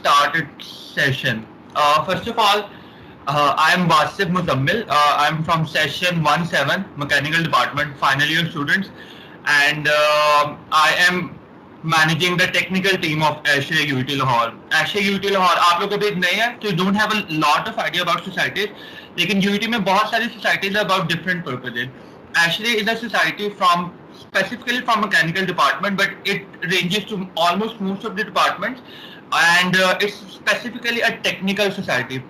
start its session. First of all, I am Wasif Muzammil. I am from session 17, Mechanical Department, final year students, and I am managing the technical team of Ashray UT Lahore. Ashray UT Lahore, आप लोग अभी नए हैं, so you don't have a lot of idea about societies. लेकिन UT में बहुत सारी societies are about different purposes. Ashray is a society from specifically from mechanical department, but it ranges to almost most of the departments, and it's specifically a technical society.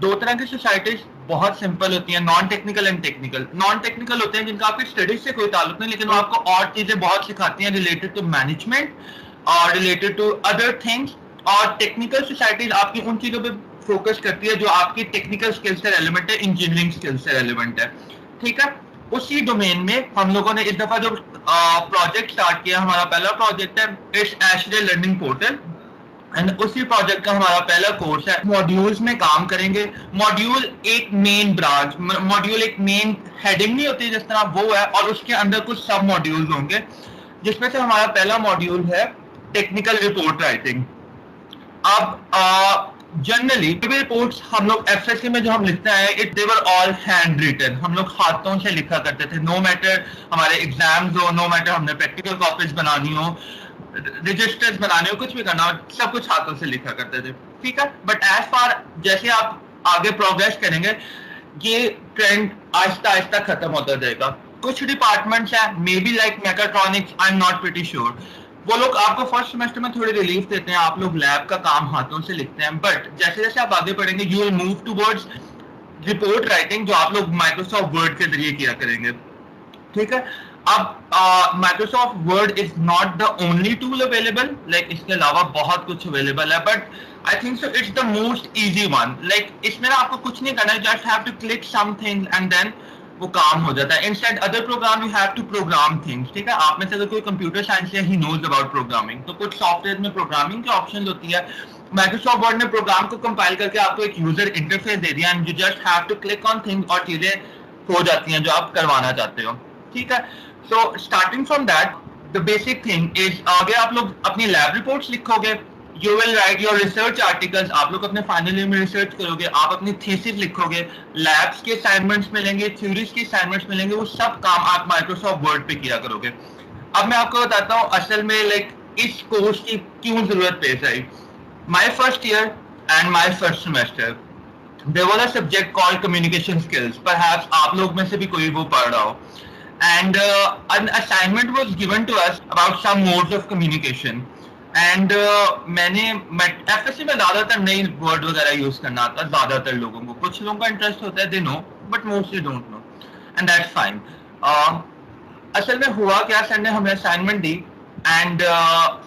दो तरह की societies बहुत simple होती हैं, non technical and technical. Non technical होते हैं जिनका आपकी स्टडीज से कोई ताल्लुक नहीं, लेकिन वो आपको और चीजें बहुत सिखाती हैं रिलेटेड टू मैनेजमेंट और रिलेटेड टू अदर थिंग्स. और टेक्निकल सोसाइटीज आपकी उन चीजों पे फोकस करती है जो आपकी टेक्निकल स्किल्स से रेलिवेंट है, इंजीनियरिंग स्किल्स से रेलिवेंट है. ठीक है, उसी डोमेन में हम लोगों ने इस दफा जो प्रोजेक्ट स्टार्ट किया, हमारा पहला प्रोजेक्ट है it's ASHRAE learning portal, and उसी प्रोजेक्ट का हमारा पहला कोर्स है. मॉड्यूल्स में काम करेंगे. मॉड्यूल एक मेन ब्रांच, मॉड्यूल एक मेन हेडिंग नहीं होती जिस तरह वो है, और उसके अंदर कुछ सब मॉड्यूल्स होंगे, जिसमें से हमारा पहला मॉड्यूल है टेक्निकल रिपोर्ट राइटिंग. अब जनरली रिपोर्ट्स हम लोग एफएससी में जो हम लिखते हैं, it they were all handwritten. हम लोग हाथों से लिखा करते थे. नो मैटर हमारे एग्जाम्स हो, नो मैटर हमने प्रैक्टिकल कॉपीज बनानी हो, रजिस्टर्स बनाने हो, कुछ भी करना हो, सब कुछ हाथों से लिखा करते थे. ठीक है, बट एज फार जैसे आप आगे प्रोग्रेस करेंगे, ये ट्रेंड आहिस्ता आहिस्ता खत्म होता जाएगा. कुछ डिपार्टमेंट्स हैं, maybe like mechatronics, I am not pretty sure, वो लोग आपको फर्स्ट सेमेस्टर में थोड़ी रिलीफ देते हैं, आप लोग लैब का काम हाथों से लिखते हैं. बट जैसे जैसे आप आगे बढ़ेंगे, you will move towards report writing, जो आप लोग माइक्रोसॉफ्ट वर्ड के जरिए किया करेंगे. ठीक है, अब Microsoft Word is not the only tool available, like इसके अलावा बहुत कुछ अवेलेबल है, but I think so it's the most easy one. Like इसमें ना आपको कुछ नहीं करना है, just have to click something and then वो काम हो जाता है. Instead other program you have to program things. ठीक है, आप में से अगर कोई कंप्यूटर साइंस या ही नोज अबाउट प्रोग्रामिंग, तो कुछ सॉफ्टवेयर में प्रोग्रामिंग की ऑप्शन होती है. माइक्रोसॉफ्ट वर्ड ने प्रोग्राम को कंपाइल करके आपको एक यूजर इंटरफेस दे दिया, and you just have to click on things और चीजें हो जाती हैं जो आप करवाना चाहते हो. ठीक है, so starting from that the basic thing is, आगे आप लोग अपनी लैब रिपोर्ट्स लिखोगे, you will write your research articles, आप लोग अपने फाइनल ईयर में रिसर्च करोगे, आप अपनी थीसिस लिखोगे, लैब्स के असाइनमेंट्स मिलेंगे, थ्योरीज के असाइनमेंट्स मिलेंगे, वो सब काम आप माइक्रोसॉफ्ट वर्ड पे किया करोगे. अब मैं आपको बताता हूँ असल में लाइक इस कोर्स की क्यों जरूरत पेश आई. My first year and my first semester there was a subject called communication skills, perhaps आप लोग में से भी कोई वो पढ़ रहा हो, and an assignment was given to us about some modes of communication, and मैंने एफएससी में ज्यादातर नई वर्ड वगैरह यूज करना आता है ज्यादातर लोगों को. कुछ लोगों का इंटरेस्ट होता है, they know, but mostly don't know, and that's fine. असल में हुआ क्या, सर ने हमें असाइनमेंट दी, एंड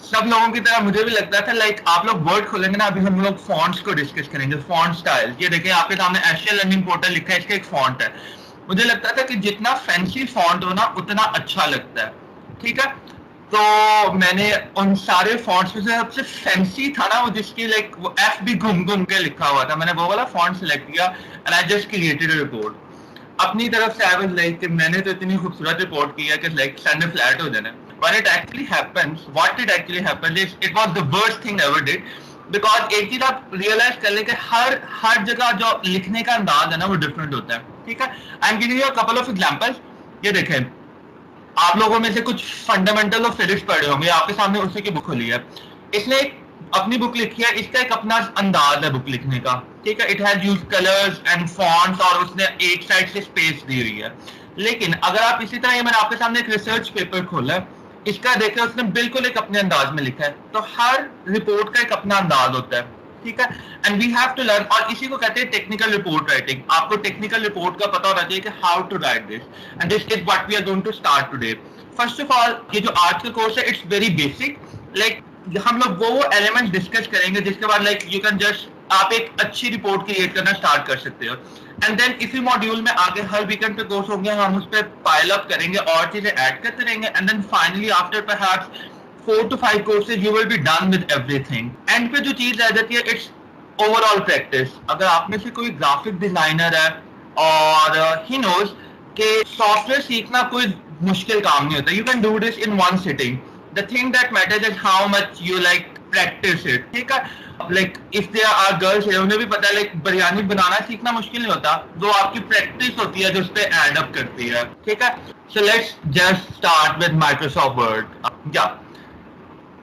सब लोगों की तरह मुझे भी लगता था लाइक आप लोग वर्ड खोलेंगे ना, अभी हम लोग फॉन्ट्स को डिस्कस करेंगे, फॉन्ट स्टाइल. ये देखें आपके सामने एशिया लर्निंग पोर्टल लिखा है, इसका एक फॉन्ट है. मुझे लगता था कि जितना फैंसी फॉन्ट हो ना उतना अच्छा लगता है. ठीक है, तो मैंने उन सारे फॉन्ट्स में से सबसे फैंसी था ना वो, जिसकी लाइक वो एफ भी घूम घूम के लिखा हुआ था, मैंने वो वाला फॉन्ट सिलेक्ट किया, and I just created a report. अपनी तरफ से आई वाज लाइक कि मैंने तो इतनी खूबसूरत रिपोर्ट की है कि लाइक सर ने फ्लैट हो जाना. When it actually happens, what did actually happen is it was the worst thing I ever did, because एक चीज आप रियलाइज कर लें कि हर जगह जो लिखने का अंदाज है ना वो डिफरेंट होता है. ठीक है, I am giving you a couple of examples. ये देखें, आप लोगों में से कुछ फंडामेंटल ऑफ फिजिक्स पढ़े होंगे, आपके सामने उसी की बुक खुली है, इसने अपनी बुक लिखी है, इसका एक अपना अंदाज है बुक लिखने का. ठीक है, it has used colours and fonts, और उसने एक साइड से स्पेस दी हुई है. लेकिन अगर आप इसी तरह, मैंने आपके सामने एक रिसर्च पेपर खोला है, इसका देखा उसने बिल्कुल एक अपने अंदाज में लिखा है. तो हर रिपोर्ट का एक अपना अंदाज होता है. ठीक है, and we have to learn, और इसी को कहते हैं टेक्निकल रिपोर्ट राइटिंग. आपको टेक्निकल रिपोर्ट का पता होना चाहिए कि how to write this, and this is what we are going to start today. First of all, ये जो आज का कोर्स है, इट्स वेरी बेसिक. लाइक हम लोग वो एलिमेंट डिस्कस करेंगे जिसके बाद लाइक यू कैन जस्ट, आप एक अच्छी रिपोर्ट क्रिएट करना स्टार्ट कर सकते हो. एंड देन इसी मॉड्यूल में आगे हर वीकेंड पे कोर्स होंगे, हम उस पर पाइल अप करेंगे और चीजें ऐड करते रहेंगे, and then finally after perhaps 4 to 5 courses you will be done with everything. End पे जो चीज रह जाती है, इट्स ओवरऑल प्रैक्टिस. अगर आप में से कोई ग्राफिक डिजाइनर है और ही नोज कि सॉफ्टवेयर सीखना कोई मुश्किल काम नहीं होता, you can do this in one sitting. The thing that matters is how much you like practice it. ठीक है, like if there are girls है, उन्हें भी पता है लाइक बिरयानी बनाना सीखना मुश्किल नहीं होता, वो आपकी प्रैक्टिस होती है जो उस पे एड अप करती है, ठीक है। So let's just start with Microsoft Word. या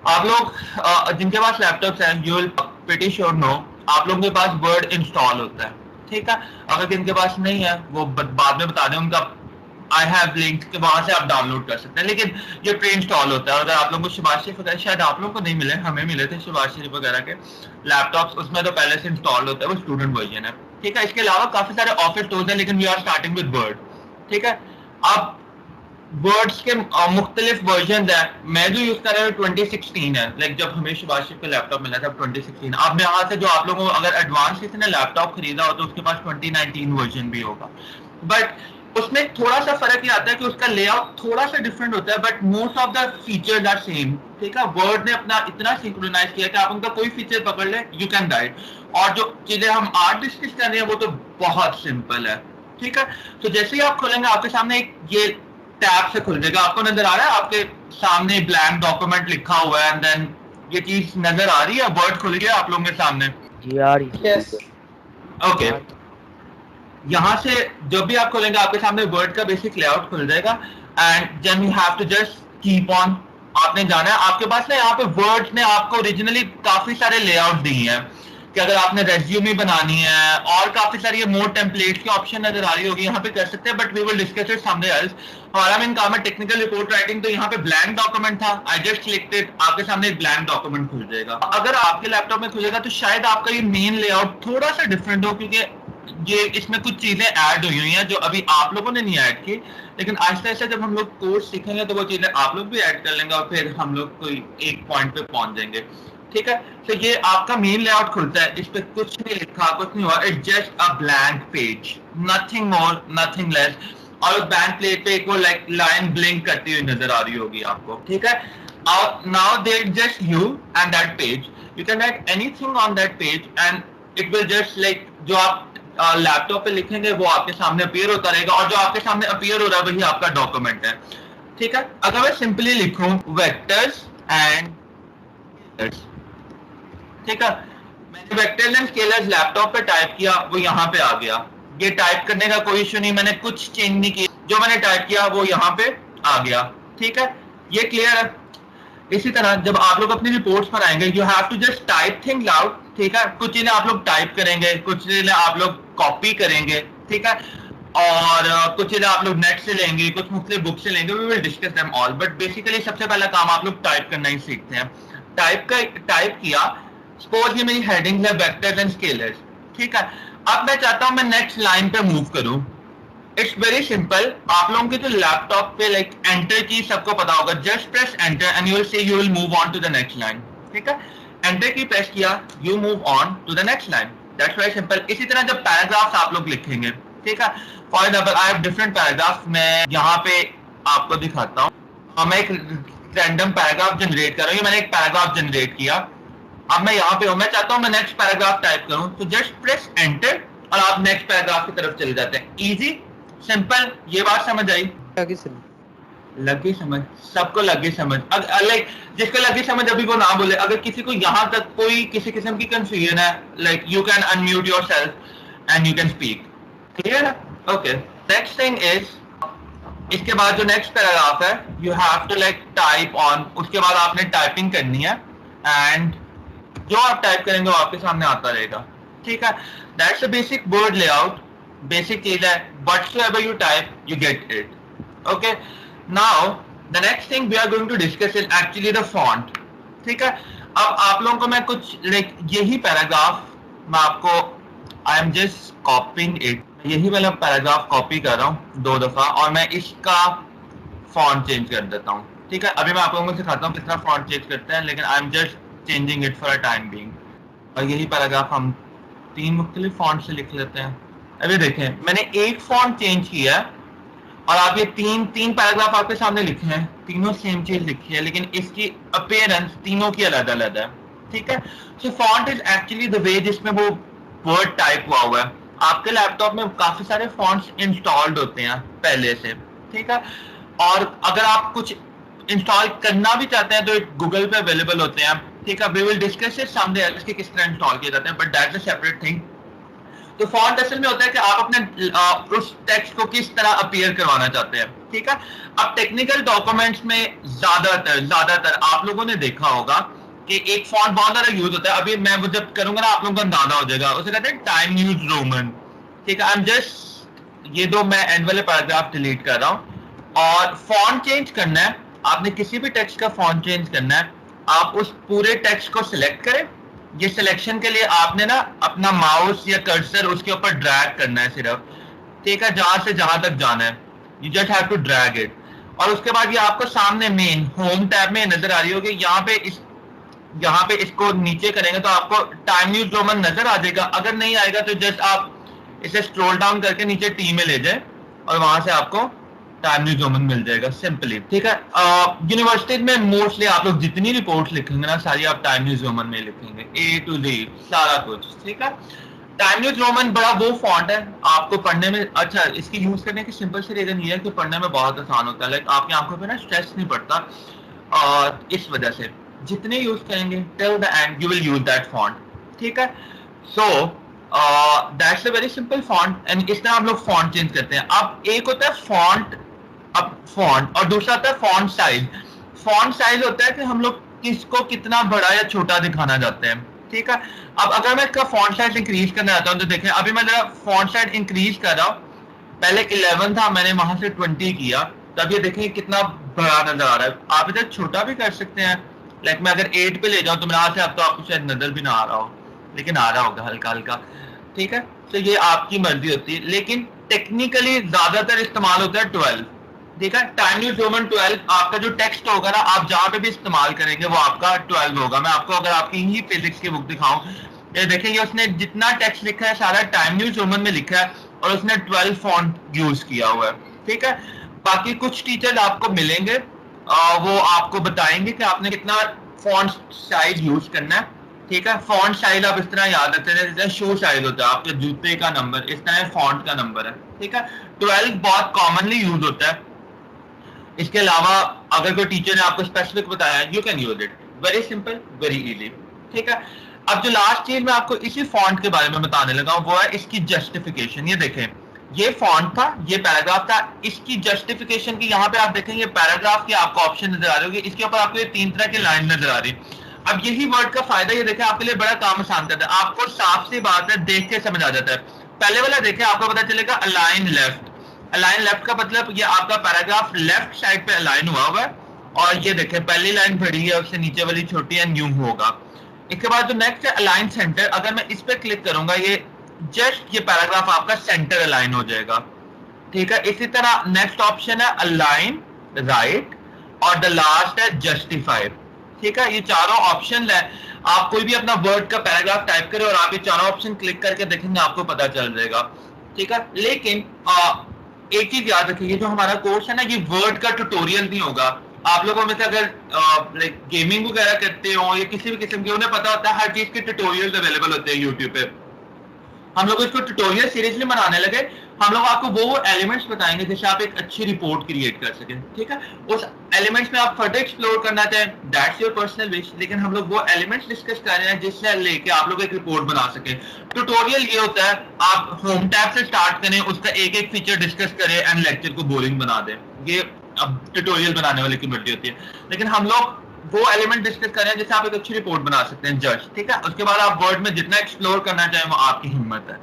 आप लोग जिनके पास लैपटॉप्स हैं, you will pretty sure know, आप लोगों के पास वर्ड इंस्टॉल होता है, ठीक है। अगर जिनके पास नहीं है वो बाद में बता दें, उनका आई हैव लिंक के वहां से आप डाउनलोड कर सकते हैं, लेकिन ये प्री इंस्टॉल होता है। अगर आप लोगों को शिबाशी वगैरह, शायद आप लोगों को नहीं मिले, हमें मिले थे शिबाशी वगैरह के लैपटॉप्स, उसमें तो पहले से इंस्टॉल होता है, वो स्टूडेंट वर्जन है, ठीक है। इसके अलावा काफी सारे ऑफिस टूल्स हैं, लेकिन we are starting with Word, ठीक है। अब वर्ड्स के मुख्तलिफ वर्जन है, मैं जो यूज कर रहा हूँ 2016 है, लाइक जब हमें शिबाशी को लैपटॉप मिला था 2016। अब मैं यहाँ से जो आप लोगों को अगर एडवांस किसी ने लैपटॉप खरीदा हो तो उसके पास 2019 वर्जन भी होगा, बट उसमें थोड़ा सा फर्क ये आता है कि उसका लेआउट थोड़ा सा डिफरेंट होता है, but most of the features are same, ठीक है। वर्ड ने अपना इतना सिंक्रोनाइज किया कि आप उनका कोई फीचर पकड़ ले, यू कैन राइट, और जो चीजें हम आज डिस्कस कर रहे हैं वो तो बहुत सिंपल है, ठीक है। तो जैसे ही आप खोलेंगे आपके सामने एक ये टैब से खुल जाएगा, आपको नजर आ रहा है आपके सामने ब्लैंक डॉक्यूमेंट लिखा हुआ है, एंड देन ये चीज नजर आ रही है, वर्ड खुल गया आप लोगों के सामने, जी आ रही है। Yes okay. यहाँ से जब भी आप खोलेंगे आपके सामने वर्ड का बेसिक लेआउट खुल जाएगा, and then you have to just keep on, आपने जाना है। आपके पास ना यहाँ पे वर्ड्स ने आपको ओरिजिनली काफी सारे लेआउट दिए हैं कि अगर आपने रेज्यूमे बनानी है और काफी सारी मोर टेम्पलेट्स की ऑप्शन नजर आ रही होगी, यहाँ पे कर सकते हैं, but we will discuss it somewhere else. हमारा मेन काम है टेक्निकल रिपोर्ट राइटिंग, तो यहाँ पे ब्लैंक डॉक्यूमेंट था, आई जस्ट क्लिक्ड इट, आपके सामने एक ब्लैंक डॉक्यूमेंट खुल जाएगा। अगर आपके लैपटॉप में खुलेगा तो शायद आपका ये मेन लेआउट थोड़ा सा डिफरेंट हो, क्योंकि ये इसमें कुछ चीजें ऐड हुई हुई हैं जो अभी आप लोगों ने नहीं ऐड की, लेकिन आहिस्ता आहिस्ता जब हम लोग कोर्स सीखेंगे तो वो चीजें आप लोग भी ऐड कर लेंगे और फिर हम लोग कोई एक पॉइंट पे पहुंच जाएंगे, ठीक है। तो ये आपका मेन लेआउट खुलता है, इस पे कुछ नहीं लिखा, कुछ नहीं हुआ, it's just a blank page, nothing more nothing less. और उस ब्लैंक पेज पे एक वो लाइक लाइन ब्लिंक करती हुई नजर आ रही होगी आपको, ठीक है। Now there just you and that page, you can write anything on that page and it will just like जो आप लैपटॉप पे लिखेंगे वो आपके सामने अपीयर होता रहेगा, और जो आपके सामने अपीयर हो रहा है वही आपका डॉक्यूमेंट है, ठीक है। अगर मैं सिंपली लिखूं वेक्टर्स एंड, ठीक है, मैंने वेक्टर्स एंड स्केलर्स लैपटॉप पे टाइप किया, वो यहाँ पे आ गया। ये टाइप करने का कोई इशू नहीं, मैंने कुछ चेंज नहीं किया, जो मैंने टाइप किया वो यहाँ पे आ गया, ठीक है। ये क्लियर है। इसी तरह जब आप लोग अपनी रिपोर्ट्स पर आएंगे, you have to just type thing loud, ठीक है। कुछ चीजें आप लोग टाइप करेंगे, कुछ चीजें आप लोग कॉपी करेंगे, ठीक है, और कुछ चीजें आप लोग नेट से लेंगे, कुछ मुख्तलिफ बुक से लेंगे, we will discuss them all, but basically सबसे पहला काम आप लोग टाइप करना ही सीखते हैं। टाइप किया, सपोज ये मेरी हेडिंग है वेक्टर्स एंड स्केलर्स, ठीक है। अब मैं चाहता हूं मैं नेक्स्ट लाइन पे मूव करूं, इट्स वेरी सिंपल। आप लोगों के तो लैपटॉप पे लाइक एंटर की सबको पता होगा, just press enter and you will see you will move on to the next line, ठीक है। एंटर की प्रेस किया, you move on to the next line, that's very simple. इसी तरह जब पैराग्राफ्स आप लोग लिखेंगे, ठीक है, for example I have different paragraphs, मैं यहाँ पे आपको दिखाता हूँ। मैं एक रैंडम पैराग्राफ जनरेट कर रहा हूँ, मैंने एक पैराग्राफ जनरेट किया। अब मैं यहाँ पे हूँ, मैं चाहता हूँ मैं नेक्स्ट पैराग्राफ टाइप करूँ, तो जस्ट प्रेस एंटर और आप नेक्स्ट पैराग्राफ की तरफ चले जाते हैं। Easy, simple. ये बात समझ आई? लगी समझ? सबको लगी समझ? लाइक जिसको लगी समझ अभी वो ना बोले। अगर किसी को यहाँ तक कोई किसी किस्म की कंफ्यूजन है, like you can unmute yourself and you can speak, clear है? ओके, नेक्स्ट थिंग इज, इसके बाद जो नेक्स्ट पैराग्राफ है, you have to like type on, उसके बाद आपने टाइपिंग करनी है एंड जो आप टाइप करेंगे वो आपके सामने आता रहेगा, ठीक है। That's the basic word layout, basic चीज है, whatsoever you type you get it, okay। now the next thing we are going to discuss is actually the font, ठीक है। अब आप लोगों को मैं कुछ लाइक यही पैराग्राफ मैं आपको, I am just copying it, यही वाला पैराग्राफ कॉपी कर रहा हूँ 2 दफा और मैं इसका फॉन्ट चेंज कर देता हूँ, ठीक है। अभी मैं आप लोगों को सिखाता हूँ किस तरह फॉन्ट चेंज करते हैं, लेकिन I am just changing it for a time being. और यही पैराग्राफ हम 3 मुख्तलिफ फॉन्ट से लिख लेते हैं। अभी देखें, मैंने एक फॉन्ट चेंज किया है और आप ये तीन पैराग्राफ आपके सामने लिखे हैं, तीनों सेम चीज लिखी है, लेकिन इसकी अपीयरेंस तीनों की अलग अलग है, ठीक है। So font is actually the way जिसमें वो वर्ड टाइप हुआ है। आपके लैपटॉप में काफी सारे फॉन्ट्स इंस्टॉल्ड होते हैं पहले से, ठीक है। और अगर आप कुछ इंस्टॉल करना भी चाहते हैं तो गूगल पे अवेलेबल होते हैं, ठीक है, we will discuss it someday इसके किस तरह इंस्टॉल किए जाते हैं, but that's a separate thing. तो फॉन्ट असल में होता है कि आप अपने उस टेक्स्ट को किस तरह अपीयर करवाना चाहते हैं, ठीक है। अब टेक्निकल डॉक्यूमेंट्स में ज्यादातर आप लोगों ने देखा होगा कि एक फॉन्ट बहुत ज्यादा यूज होता है। अभी मैं वो जब करूंगा ना आप लोगों को अंदाजा हो जाएगा, उसे कहते हैं टाइम न्यूज रोमन, ठीक है। आई एम जस्ट ये दो मैं एंड वाले पैराग्राफ डिलीट कर रहा हूँ। और फॉन्ट चेंज करना है, आपने किसी भी टेक्स्ट का फॉन्ट चेंज करना है, आप उस पूरे टेक्स्ट को सिलेक्ट करें। ये सिलेक्शन के लिए आपने ना अपना माउस या कर्सर उसके ऊपर ड्रैग करना है सिर्फ, ठीक है, जहां से जहां तक जाना है, you just have to drag it. और उसके बाद ये आपको सामने मेन होम टैब में नजर आ रही होगी, यहाँ पे इसको नीचे करेंगे तो आपको टाइम न्यूज रोमन नजर आ जाएगा। अगर नहीं आएगा तो जस्ट आप इसे स्क्रॉल डाउन करके नीचे टी में ले जाए और वहां से आपको टाइम न्यूज रोमन मिल जाएगा सिंपली, ठीक है। यूनिवर्सिटी में मोस्टली आप लोग जितनी रिपोर्ट लिखेंगे ना सारी आप टाइम न्यूज रोमन में लिखेंगे, A to Z सारा कुछ, ठीक है। टाइम न्यूज रोमन बड़ा वो फॉन्ट है आपको पढ़ने में, अच्छा इसकी यूज करने की सिंपल सी रीजन ये है कि पढ़ने में बहुत आसान होता है, लाइक आपकी आंखों पे ना स्ट्रेस नहीं पड़ता, और इस वजह से जितने यूज करेंगे till the end you will use that font, ठीक है। So that's a very simple font and इस तरह हम लोग फॉन्ट चेंज करते हैं। अब एक होता है फॉन्ट और दूसरा होता है फॉन्ट साइज। फॉन्ट साइज होता है कि हम लोग किसको कितना बड़ा या छोटा दिखाना चाहते हैं, ठीक है। अब अगर मैं इसका फॉन्ट साइज इंक्रीज करना चाहता हूँ तो देखें अभी मैं जरा फॉन्ट साइज इंक्रीज कर रहा हूँ, पहले 11 था मैंने वहां से 20 किया, तब ये देखें कितना बड़ा नजर आ रहा है। आप इधर छोटा भी कर सकते हैं, लाइक मैं अगर 8 पे ले जाऊं तो मेरे हाथ से अब तो आपको शायद नजर भी ना आ रहा हो, लेकिन आ रहा होगा हल्का हल्का, ठीक है। तो ये आपकी मर्जी होती है, लेकिन टेक्निकली ज्यादातर इस्तेमाल होता है 12, ठीक है। टाइम न्यूज रोमन 12 आपका जो टेक्स्ट होगा ना आप जहां पे भी इस्तेमाल करेंगे वो आपका 12 होगा। मैं आपको अगर आपकी ही फिजिक्स की बुक दिखाऊं, ये देखेंगे उसने जितना टेक्स्ट लिखा है सारा टाइम न्यूज रोमन में लिखा है और उसने 12 फॉन्ट यूज किया हुआ है, ठीक है। बाकी कुछ टीचर्स आपको मिलेंगे, वो आपको बताएंगे कि आपने कितना फॉन्ट साइज यूज करना है, ठीक है। फॉन्ट साइज आप इस तरह याद रखते हैं जैसे शू साइज होता है आपके जूते का नंबर, इस तरह फॉन्ट का नंबर है, ठीक है। 12 बहुत कॉमनली यूज होता है। इसके अलावा अगर कोई टीचर ने आपको स्पेसिफिक बताया you can use it, very simple very easy, ठीक है। अब जो लास्ट चीज मैं आपको इसी फॉन्ट के बारे में बताने लगा हूं वो है इसकी जस्टिफिकेशन। ये देखें ये फॉन्ट था, ये पैराग्राफ था, इसकी जस्टिफिकेशन की यहाँ पे आप देखेंगे पैराग्राफ की आपको ऑप्शन नजर आ रही होगी, इसके ऊपर आपको ये 3 तरह की लाइन नजर आ रही। अब यही वर्ड का फायदा ये देखें आपके लिए बड़ा काम आसान करता है, आपको साफ सी बात है देख के समझ आ जाता है। पहले वाला देखें आपको पता चलेगा अलाइन लेफ्ट, अलाइन लेफ्ट का मतलब ये आपका पैराग्राफ लेफ्ट साइड पे अलाइन हुआ है, और ये देखें पहली लाइन बड़ी है उससे नीचे वाली छोटी है, न्यू होगा। इसके बाद जो नेक्स्ट है अलाइन सेंटर, अगर मैं इस पे क्लिक करूंगा ये जस्ट ये पैराग्राफ आपका सेंटर अलाइन हो जाएगा, ठीक है। इसी तरह नेक्स्ट ऑप्शन है अलाइन राइट और द लास्ट है जस्टिफाई, ठीक है। ये चारों ऑप्शन है, आप कोई भी अपना वर्ड का पैराग्राफ टाइप करें और आप ये चारों ऑप्शन क्लिक करके देखेंगे आपको पता चल जाएगा, ठीक है। लेकिन एक चीज याद रखिए जो हमारा कोर्स है ना ये वर्ड का ट्यूटोरियल नहीं होगा। आप लोगों में से अगर लाइक गेमिंग वगैरह करते हो या किसी भी किस्म के, उन्हें पता होता है हर चीज के ट्यूटोरियल अवेलेबल होते हैं यूट्यूब पे। हम लोग इसको ट्यूटोरियल सीरीजली बनाने लगे, हम लोग आपको वो एलिमेंट्स बताएंगे जिससे आप एक अच्छी रिपोर्ट क्रिएट कर सकें, ठीक है। उस एलिमेंट्स में आप फर्दर एक्सप्लोर करना चाहें दैट्स योर पर्सनल विश, लेकिन हम लोग वो एलिमेंट्स डिस्कस कर रहे हैं जिससे लेके आप लोग एक रिपोर्ट बना सकें। ट्यूटोरियल ये होता है आप होम टैब से स्टार्ट करें, उसका एक एक फीचर डिस्कस करें एंड लेक्चर को बोरिंग बना दें, ये अब ट्यूटोरियल बनाने वाले की मर्जी होती है। लेकिन हम लोग वो एलिमेंट डिस्कस कर रहे हैं जिससे आप एक अच्छी रिपोर्ट बना सकते हैं जज, ठीक है। उसके बाद आप वर्ड में जितना एक्सप्लोर करना चाहें वो आपकी हिम्मत है,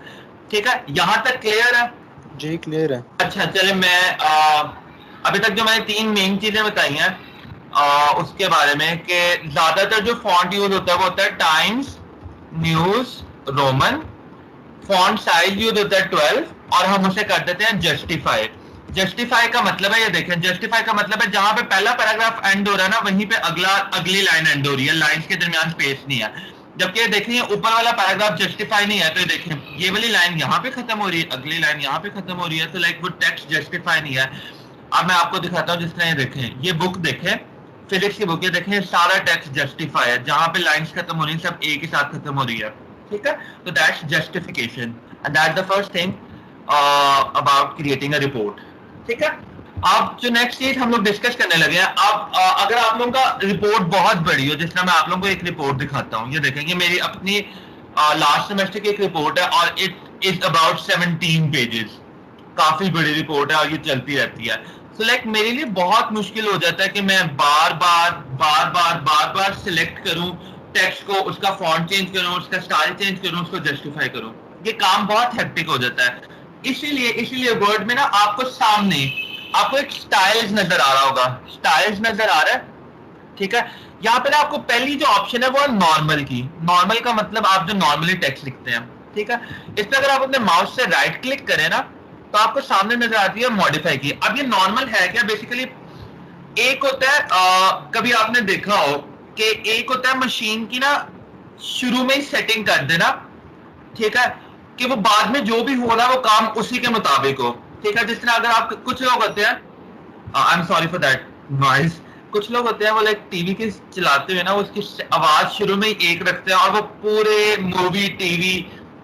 ठीक है। यहाँ तक क्लियर है? जी क्लियर है। अच्छा चले मैं अभी तक जो मैंने 3 मेन चीजें बताई हैं उसके बारे में कि ज्यादातर जो फॉन्ट यूज होता है वो होता है times news Roman, font size use होता है 12 और हम उसे कर देते हैं जस्टिफाई। जस्टिफाई का मतलब है ये देखें, जस्टिफाई का मतलब है जहां पे पहला पैराग्राफ एंड हो रहा है ना वहीं पे अगली लाइन एंड हो रही है, लाइंस के दरमियान स्पेस नहीं है। जबकि देखिए ऊपर वाला पैराग्राफ जस्टिफाई नहीं है तो देखें ये वाली लाइन यहाँ पे खत्म हो रही है, अगली लाइन यहाँ पे खत्म हो रही है, तो लाइक वो टेक्स्ट जस्टिफाई नहीं है। अब मैं आपको दिखाता हूँ जिस तरह ये देखें, ये बुक देखें फिजिक्स की बुक, ये देखें सारा टेक्स्ट जस्टिफाई है, जहां पे लाइंस खत्म हो रही है सब एक ही साथ खत्म हो रही है, ठीक है। तो that's justification and that's the first thing about creating a report, ठीक है। अब जो नेक्स्ट चीज हम लोग डिस्कस करने लगे हैं, अब अगर आप लोगों का रिपोर्ट बहुत बड़ी हो, जिस तरह मैं आप लोगों को एक रिपोर्ट दिखाता हूँ, ये देखें, ये मेरी अपनी लास्ट सेमेस्टर की एक रिपोर्ट है और इट इज अबाउट 17 पेजेस, काफी बड़ी रिपोर्ट है और ये चलती रहती है। सो लाइक मेरे लिए बहुत मुश्किल हो जाता है कि मैं बार बार सिलेक्ट करूं टेक्स्ट को, उसका फॉन्ट चेंज करूं, उसका स्टाइल चेंज करूं, उसको जस्टिफाई करूं। ये काम बहुत हेक्टिक हो जाता है। इसीलिए वर्ड में ना आपको सामने आपको एक स्टाइल्स नजर आ रहा होगा, स्टाइल्स नजर आ रहा है, ठीक है। यहाँ पे ना आपको पहली जो ऑप्शन है वो है नॉर्मल की। नॉर्मल का मतलब आप जो नॉर्मली टेक्स्ट लिखते हैं, ठीक है। इस पर अगर आप अपने माउस से राइट क्लिक करें ना तो आपको सामने नजर आती है मॉडिफाई की। अब ये नॉर्मल है क्या? बेसिकली एक होता है कभी आपने देखा हो कि एक होता है मशीन की ना शुरू में ही सेटिंग कर देना, ठीक है, कि वो बाद में जो भी हो रहा है वो काम उसी के मुताबिक हो, ठीक है। जिस तरह अगर आप, कुछ लोग होते हैं, I am sorry for that noise, कुछ लोग होते हैं वो लाइक टीवी के चलाते हुए ना उसकी आवाज शुरू में ही एक रखते हैं और वो पूरे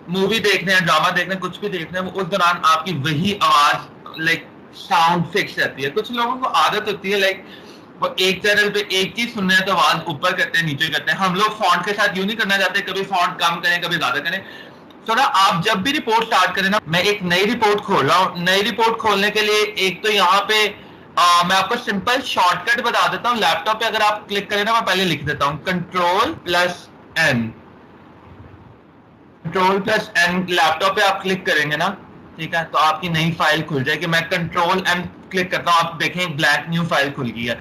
मूवी देखने हैं, ड्रामा देखने, कुछ भी देखने हैं, वो उस दौरान आपकी वही आवाज लाइक साउंड फिक्स रहती है। कुछ लोगों को आदत होती है लाइक वो एक चैनल पे एक चीज सुनने हैं तो आवाज ऊपर करते हैं नीचे करते हैं। हम लोग फॉन्ट के साथ यूं नहीं करना चाहते, कभी फॉन्ट कम करें कभी ज्यादा करें। तो ना आप जब भी रिपोर्ट स्टार्ट करें ना, मैं एक नई रिपोर्ट खोल रहा हूँ, नई रिपोर्ट खोलने के लिए एक तो यहाँ पे मैं आपको सिंपल शॉर्टकट बता देता हूँ। लैपटॉप पे अगर आप क्लिक करें ना, मैं पहले लिख देता हूँ Ctrl+N, Ctrl+N, लैपटॉप पे आप क्लिक करेंगे ना, ठीक है, तो आपकी नई फाइल खुल जाएगी। मैं Ctrl+M क्लिक करता हूँ, आप देखें ब्लैक न्यू फाइल खुल गई है।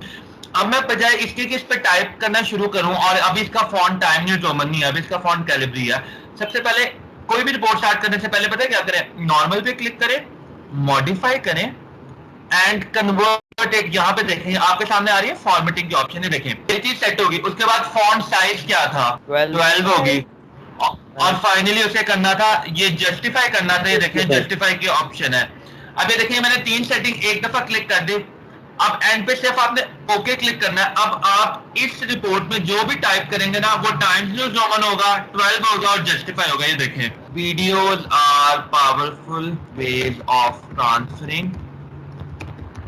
अब मैं बजाय इसके कि इस पे टाइप करना शुरू करूं, और अभी इसका फॉन्ट टाइम न्यू रोमन नहीं है, अभी इसका फॉन्ट कैलिब्री है। सबसे पहले कोई भी रिपोर्ट स्टार्ट करने से पहले पता है क्या करें? नॉर्मल पे क्लिक करें, मॉडिफाई करें एंड कन्वर्ट इट। यहाँ पे देखें आपके सामने आ रही है फॉर्मेटिंग की ऑप्शन है, देखें ये चीज सेट होगी। उसके बाद फॉन्ट साइज क्या था? 12 होगी। और फाइनली उसे करना था ये जस्टिफाई करना था, ये देखें जस्टिफाई की ऑप्शन है। अब ये देखिए मैंने 3 सेटिंग एक दफा क्लिक कर दी। अब एंड पे सिर्फ आपने ओके क्लिक करना है। अब आप इस रिपोर्ट में जो भी टाइप करेंगे ना वो टाइम्स न्यू रोमन होगा, 12 होगा और जस्टिफाई होगा। ये देखें, videos are powerful ways of transferring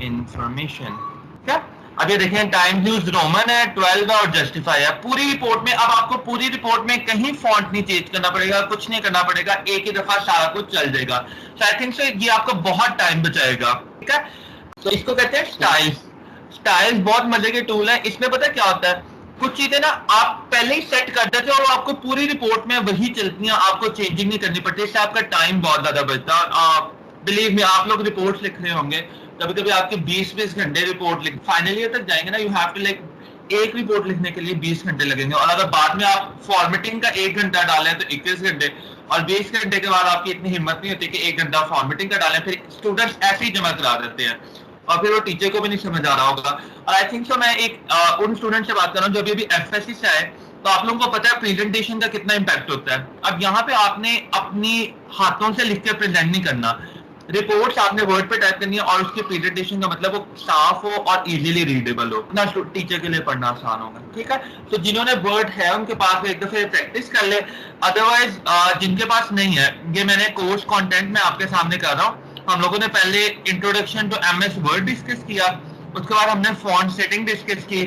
information. क्या? अब ये देखें टाइम्स न्यूज रोमन है, 12 है और जस्टिफाई है पूरी रिपोर्ट में। अब आपको पूरी रिपोर्ट में कहीं फॉन्ट नहीं चेंज करना पड़ेगा, कुछ नहीं करना पड़ेगा, एक ही दफा सारा कुछ चल जाएगा। सो आई थिंक सो ये आपको बहुत टाइम बचाएगा, ठीक है। तो इसको कहते हैं स्टाइल्स। स्टाइल्स बहुत मजे के टूल है। इसमें पता क्या होता है, कुछ चीजें ना आप पहले ही सेट कर देते हो और आपको पूरी रिपोर्ट में वही चलती हैं, आपको चेंजिंग नहीं करनी पड़ती। इससे आपका टाइम बहुत ज्यादा बचता है। बिलीव मी, आप लोग रिपोर्ट्स लिख रहे होंगे, कभी कभी आपके 20-20 घंटे रिपोर्ट लिख, फाइनल ईयर तक जाएंगे ना, यू हैव टू लाइक एक रिपोर्ट लिखने के लिए 20 घंटे लगेंगे। और अगर बाद में आप फॉर्मेटिंग का 1 घंटा डालें तो 21 घंटे, और 20 घंटे के बाद आपकी इतनी हिम्मत नहीं होती कि 1 घंटा फॉर्मेटिंग का डालें। फिर स्टूडेंट्स ऐसे ही जमा करा देते हैं और फिर वो टीचर को भी नहीं समझ आ रहा होगा। और आई थिंक सो मैं एक उन स्टूडेंट से बात कर रहा हूँ जो अभी एफएससी से आए, तो आप लोगों को पता है प्रेजेंटेशन का कितना इंपैक्ट होता है। अब यहाँ पे आपने अपनी हाथों से लिख के प्रेजेंट नहीं करना, रिपोर्ट्स आपने वर्ड पे टाइप करनी है और उसके प्रेजेंटेशन का मतलब वो साफ हो और इजीली रीडेबल हो, इतना टीचर के लिए पढ़ना आसान होगा, ठीक है। तो जिन्होंने वर्ड है उनके पास एक दफे प्रैक्टिस कर ले, अदरवाइज जिनके पास नहीं है, ये मैंने कोर्स कंटेंट में आपके सामने कर रहा हूँ। हम लोगों ने पहले introduction to MS Word discuss किया, उसके बाद हमने फॉन्ट सेटिंग डिस्कस की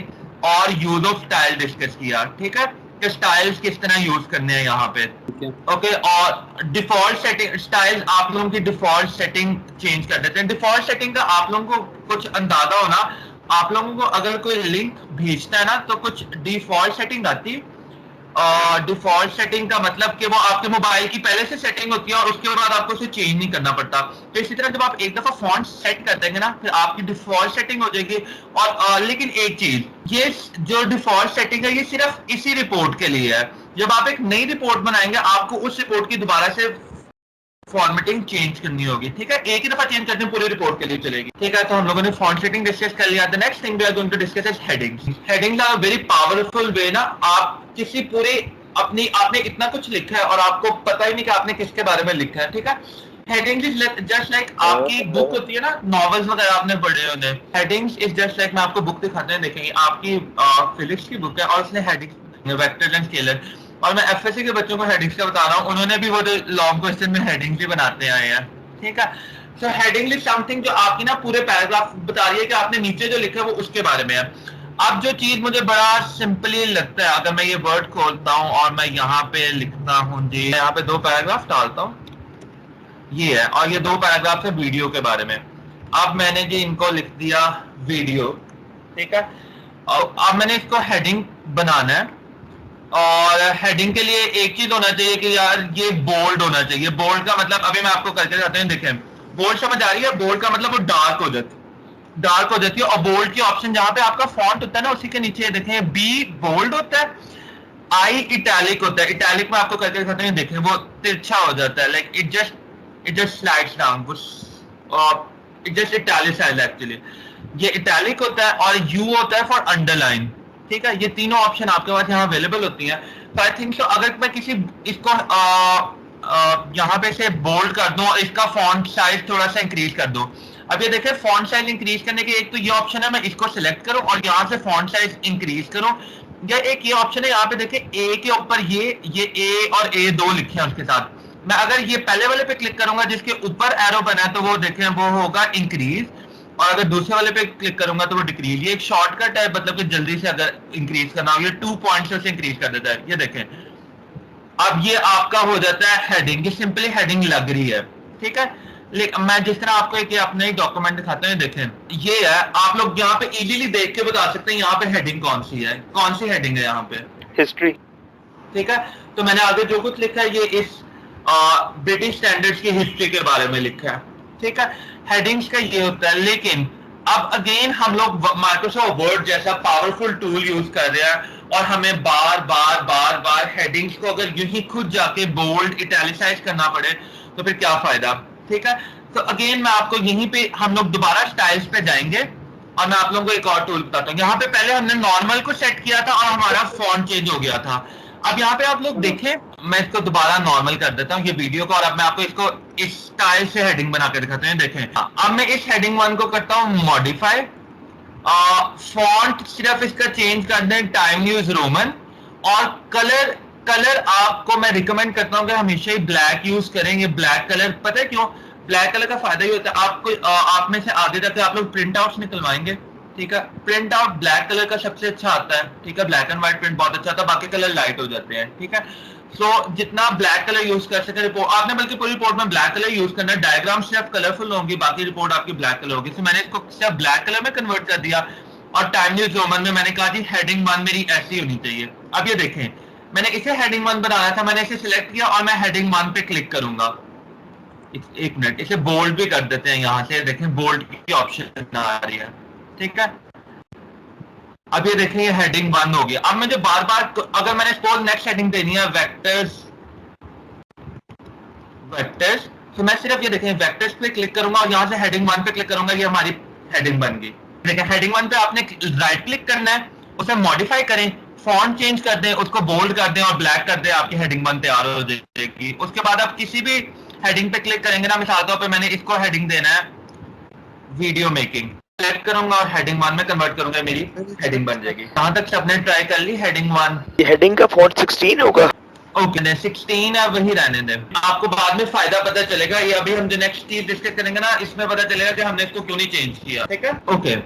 और यूज ऑफ स्टाइल डिस्कस किया, ठीक है, कि स्टाइल्स किस तरह यूज करने हैं यहाँ पे, ओके। और डिफॉल्ट सेटिंग स्टाइल्स आप लोगों की डिफॉल्ट सेटिंग चेंज कर देते हैं। डिफॉल्ट सेटिंग का आप लोगों को कुछ अंदाजा होना, आप लोगों को अगर कोई लिंक भेजता है ना तो कुछ डिफॉल्ट सेटिंग आती है। डिफॉल्ट सेटिंग का मतलब कि वो आपके मोबाइल की पहले से सेटिंग होती है और उसके बाद आपको उसे चेंज नहीं करना पड़ता। तो इसी तरह जब आप एक दफा फॉन्ट सेट कर देंगे ना फिर आपकी डिफॉल्ट सेटिंग हो जाएगी। और लेकिन एक चीज, ये जो डिफॉल्ट सेटिंग है ये सिर्फ इसी रिपोर्ट के लिए है। जब आप एक नई रिपोर्ट बनाएंगे आपको उस रिपोर्ट की दोबारा से फॉर्मेटिंग चेंज करनी होगी, ठीक है। एक ही दफा चेंज करते हैं पूरी रिपोर्ट के लिए चलेगी, ठीक है। तो हम लोगों ने फॉन्ट सेटिंग डिस्कस कर लिया। The next thing we are going to discuss is headings. Headings are very powerful way ना, आप किसी पूरे अपनी आपने इतना कुछ लिखा है और आपको पता ही नहीं कि आपने किसके बारे में लिखा है, ठीक है। हेडिंग्स इज जस्ट लाइक आपकी बुक होती है ना, नॉवेल्स वगैरह आपने पढ़े होंगे। हेडिंग्स इज जस्ट लाइक, मैं आपको बुक दिखाते हैं, देखेंगे आपकी फिजिक्स की बुक है और उसने हेडिंग्स वेक्टर एंड स्केलर, और मैं एफएससी के बच्चों को हेडिंग्स का बता रहा हूँ, उन्होंने भी वो लॉन्ग क्वेश्चन में हेडिंग्स भी बनाते आए हैं, ठीक है। सो हेडिंग लिस्ट समथिंग जो आपकी ना पूरे पैराग्राफ बता रही है कि आपने नीचे जो लिखा है वो उसके बारे में है। अब जो चीज मुझे बड़ा सिंपली लगता है, अगर मैं ये वर्ड खोलता हूँ और मैं यहाँ पे लिखता हूँ जी, यहाँ पे 2 पैराग्राफ डालता हूँ, ये है, और ये 2 पैराग्राफ है वीडियो के बारे में। अब मैंने जी इनको लिख दिया वीडियो, ठीक है। और अब मैंने इसको हेडिंग बनाना है, और हेडिंग के लिए एक चीज होना चाहिए कि यार ये बोल्ड होना चाहिए। बोल्ड का मतलब अभी मैं आपको करके दिखाता हूं, देखें बोल्ड समझ आ रही है? बोल्ड का मतलब वो डार्क हो जाती है, डार्क हो जाती है। और बोल्ड की ऑप्शन जहां पे आपका फॉन्ट होता है ना, उसी के नीचे देखें बी बोल्ड होता है, आई इटैलिक होता है। इटैलिक में आपको करके दिखाते हैं, देखें वो तिरछा हो जाता है, like it just slides down, it just italicise actually. ये इटैलिक होता है, और यू होता है फॉर अंडरलाइन, ठीक है। ये तीनों ऑप्शन आपके पास यहाँ अवेलेबल होती हैं। तो आई थिंक सो अगर मैं किसी इसको यहाँ पे से बोल्ड कर दूं और इसका फॉन्ट साइज थोड़ा सा इंक्रीज कर दूं। अब ये देखें फॉन्ट साइज इंक्रीज करने के एक तो ये ऑप्शन है, मैं इसको सिलेक्ट करूं और यहाँ से फॉन्ट साइज इंक्रीज करूं, या एक ये ऑप्शन है यहाँ पे देखें ए के ऊपर ये ए और ए 2 लिखे हैं उसके साथ। मैं अगर ये पहले वाले पे क्लिक करूंगा जिसके ऊपर एरो बना है, तो वो देखें वो होगा इंक्रीज, और अगर दूसरे वाले पे क्लिक करूंगा तो वो डिक्रीज। ये एक शॉर्टकट है, मतलब कि जल्दी से अगर इंक्रीज करना हो, ये 2 पॉइंट्स से इंक्रीज कर देता है। ये देखें अब ये आपका हो जाता है हेडिंग, ये सिंपली हेडिंग लग रही है, ठीक है। लेकिन मैं जिस तरह आपको एक अपने डॉक्यूमेंट दिखाते हैं, देखें ये है, आप लोग यहाँ पे इजीली देख के बता सकते हैं यहाँ पे हेडिंग कौन सी है, कौन सी हेडिंग है यहाँ पे, हिस्ट्री, ठीक है। तो मैंने आगे जो कुछ लिखा है ये इस ब्रिटिश स्टैंडर्ड्स की हिस्ट्री के बारे में लिखा है, ठीक है। हेडिंग्स का ये होता है, लेकिन अब अगेन हम लोग माइक्रोसॉफ्ट वर्ड जैसा पावरफुल टूल यूज कर रहे हैं, और हमें बार बार बार बार हेडिंग्स को अगर यूं ही खुद जाके बोल्ड इटैलिसाइज करना पड़े तो फिर क्या फायदा, ठीक है। तो अगेन मैं आपको यहीं पे हम लोग दोबारा स्टाइल्स पे जाएंगे, और मैं आप लोगों को एक और टूल बताता हूँ। यहाँ पे पहले हमने नॉर्मल को सेट किया था और हमारा फॉन्ट चेंज हो गया था। अब यहाँ पे आप लोग देखें, मैं इसको दोबारा नॉर्मल कर देता हूँ ये वीडियो को, और अब मैं आपको इसको इस स्टाइल से हेडिंग बना के दिखाते हैं। देखें अब मैं इस हेडिंग 1 को करता हूँ मॉडिफाई, फॉन्ट सिर्फ इसका चेंज कर दें टाइम न्यूज रोमन, और कलर आपको मैं रिकमेंड करता हूँ कि हमेशा ही ब्लैक यूज करें। ये ब्लैक कलर पता है क्यों? ब्लैक कलर का फायदा ही होता है, आपको आप में से आगे जाके आप लोग प्रिंट आउट्स निकलवाएंगे, ठीक है। प्रिंट आउट ब्लैक कलर का सबसे अच्छा आता है, ठीक है। ब्लैक एंड व्हाइट प्रिंट बहुत अच्छा आता है, बाकी कलर लाइट हो जाते हैं, ठीक है। सो जितना ब्लैक कलर यूज कर सके रिपोर्ट आपने, बल्कि पूरी रिपोर्ट में ब्लैक कलर यूज करना है। डायग्राम सिर्फ कलरफुल होंगी, बाकी रिपोर्ट आपकी ब्लैक कलर होगी। तो मैंने इसको सिर्फ ब्लैक कलर में कन्वर्ट कर दिया, और टाइम न्यूज रोमन में मैंने कहा जी हेडिंग 1 मेरी ऐसी होनी चाहिए। अब ये देखें मैंने इसे हेडिंग 1 बनाया था, मैंने इसे सिलेक्ट किया और मैं हेडिंग 1 पे क्लिक करूंगा। एक मिनट, इसे बोल्ड भी कर देते हैं, यहाँ से देखें बोल्ड की ऑप्शन आ रही है, ठीक है। अब ये देखें ये हेडिंग 1 हो गया। अब मुझे बार बार अगर मैंने सपोज नेक्स्ट हेडिंग देनी है वेक्टर्स, तो मैं सिर्फ ये देखें वेक्टर्स पे क्लिक करूंगा और यहाँ से हेडिंग 1 पे क्लिक करूंगा, ये हमारी हेडिंग बन गई। देखें हेडिंग 1 पे आपने राइट क्लिक करना है, उसे मॉडिफाई करें, फॉन्ट चेंज कर दें, उसको बोल्ड कर दें और ब्लैक कर दें, आपकी हेडिंग 1 तैयार हो जाएगी। उसके बाद आप किसी भी हेडिंग पे क्लिक करेंगे ना, मिसाल तौर पे मैंने इसको हेडिंग देना है वीडियो मेकिंग, सेलेक्ट करूंगा और हेडिंग 1 में कन्वर्ट करूंगा, मेरी हेडिंग बन जाएगी। कहां तक सबने ट्राई कर ली हेडिंग 1? ये हेडिंग का फॉन्ट 16 होगा। ओके 16 है, वही रहने दें, आपको बाद में फायदा पता चलेगा। ये अभी हम जो नेक्स्ट चीज डिस्कस करेंगे ना, इसमें पता चलेगा कि हमने इसको क्यों नहीं चेंज किया, ठीक है। ओके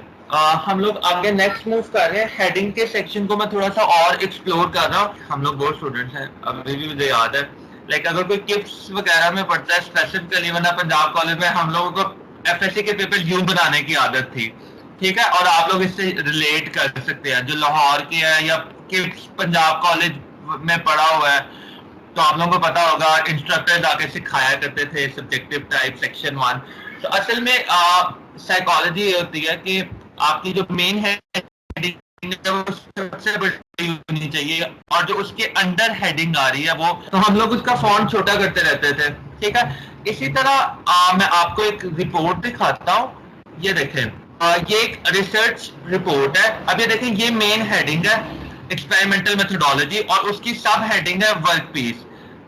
हम लोग आगे नेक्स्ट मूव कर रहे हैं। हेडिंग के सेक्शन को मैं थोड़ा सा और एक्सप्लोर कर रहा हूँ। हम लोग बहुत स्टूडेंट्स हैं, अभी भी मुझे याद है, लाइक अगर कोई किप्स वगैरह में पढ़ता है स्पेसिफिकली, वरना पंजाब कॉलेज में हम लोगों को एफएससी के पेपर यूं बनाने की आदत थी, ठीक है। और आप लोग इससे रिलेट कर सकते हैं, जो लाहौर के है या किप्स पंजाब कॉलेज में पढ़ा हुआ है, तो आप लोगों को पता होगा इंस्ट्रक्टर आके सिखाया करते थे सब्जेक्टिव टाइप सेक्शन 1। तो असल में साइकोलॉजी ये होती है कि आपकी जो मेन हेडिंग है वो सबसे बड़ी होनी चाहिए, और जो उसके अंडर हेडिंग आ रही है वो, तो हम लोग उसका फॉन्ट छोटा करते रहते थे, ठीक है। इसी तरह मैं आपको एक रिपोर्ट दिखाता हूँ। ये देखें ये एक रिसर्च रिपोर्ट है। अब ये देखें ये मेन हेडिंग है एक्सपेरिमेंटल मेथोडोलॉजी, और उसकी सब हेडिंग है वर्क पीस।